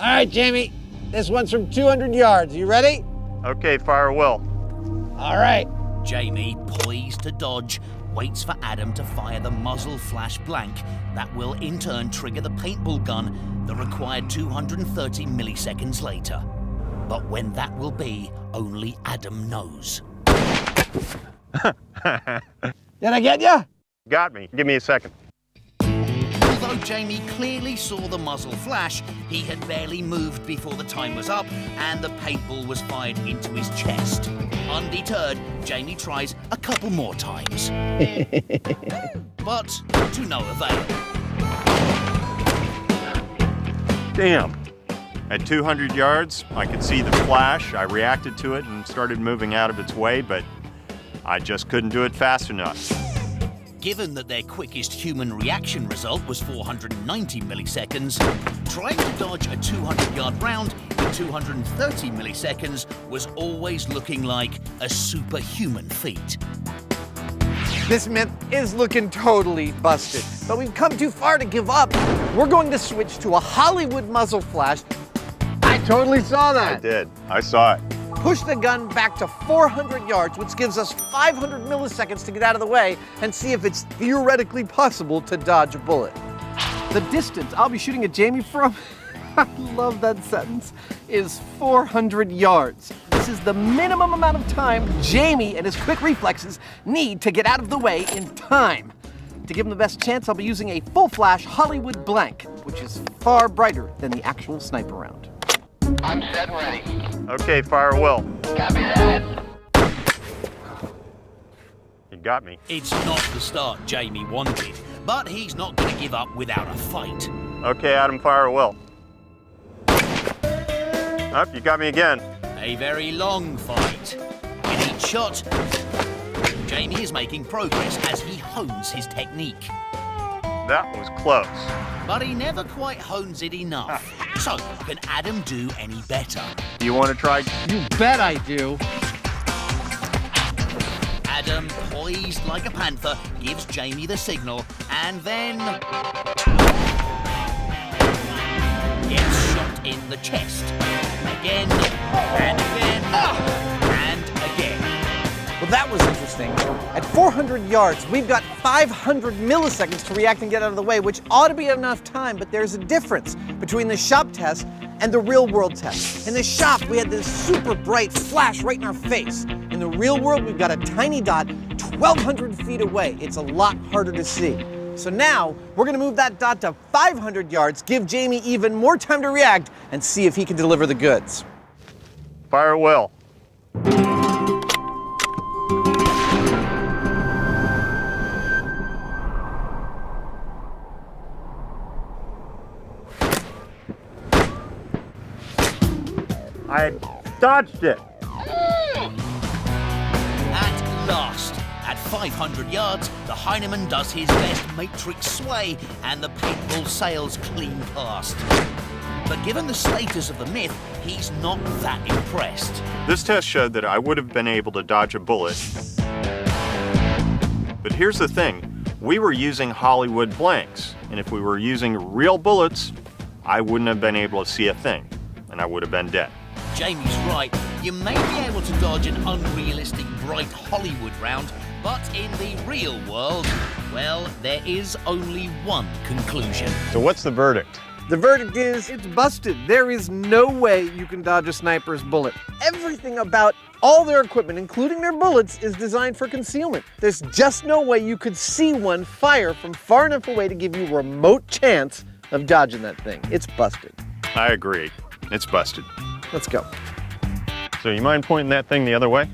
All right, Jamie, this one's from 200 yards. You ready? Okay, fire will. All right. Jamie, poised to dodge, waits for Adam to fire the muzzle flash blank. That will in turn trigger the paintball gun, the required 230 milliseconds later. But when that will be, only Adam knows. Did I get you? Got me. Give me a second. Although Jamie clearly saw the muzzle flash, he had barely moved before the time was up and the paintball was fired into his chest. Undeterred, Jamie tries a couple more times. But to no avail. Damn. At 200 yards, I could see the flash. I reacted to it and started moving out of its way, but I just couldn't do it fast enough. Given that their quickest human reaction result was 490 milliseconds, trying to dodge a 200-yard round in 230 milliseconds was always looking like a superhuman feat. This myth is looking totally busted, but we've come too far to give up. We're going to switch to a Hollywood muzzle flash. I totally saw that. I did. I saw it. Push the gun back to 400 yards, which gives us 500 milliseconds to get out of the way and see if it's theoretically possible to dodge a bullet. The distance I'll be shooting at Jamie from, I love that sentence, is 400 yards. This is the minimum amount of time Jamie and his quick reflexes need to get out of the way in time. To give him the best chance, I'll be using a full flash Hollywood blank, which is far brighter than the actual sniper round. I'm set and ready. Okay, fire will. Copy that. You got me. It's not the start Jamie wanted, but he's not going to give up without a fight. Okay, Adam, fire will. Oh, you got me again. A very long fight. In each shot, Jamie is making progress as he hones his technique. That was close. But he never quite hones it enough. So, can Adam do any better? You want to try? You bet I do. Adam, poised like a panther, gives Jamie the signal and then gets shot in the chest. Again, and again, and again. Well, that was interesting. At 400 yards, we've got 500 milliseconds to react and get out of the way, which ought to be enough time, but there's a difference between the shop test and the real world test. In the shop, we had this super bright flash right in our face. In the real world, we've got a tiny dot 1,200 feet away. It's a lot harder to see. So now, we're gonna move that dot to 500 yards, give Jamie even more time to react, and see if he can deliver the goods. Fire will. I dodged it. At last, at 500 yards, the Heinemann does his best matrix sway and the paintball sails clean past. But given the status of the myth, he's not that impressed. This test showed that I would have been able to dodge a bullet. But here's the thing, we were using Hollywood blanks, and if we were using real bullets, I wouldn't have been able to see a thing, and I would have been dead. Jamie's right. You may be able to dodge an unrealistic bright Hollywood round, but in the real world, well, there is only one conclusion. So what's the verdict? The verdict is, it's busted. There is no way you can dodge a sniper's bullet. Everything about all their equipment, including their bullets, is designed for concealment. There's just no way you could see one fire from far enough away to give you a remote chance of dodging that thing. It's busted. I agree. It's busted. Let's go. So you mind pointing that thing the other way?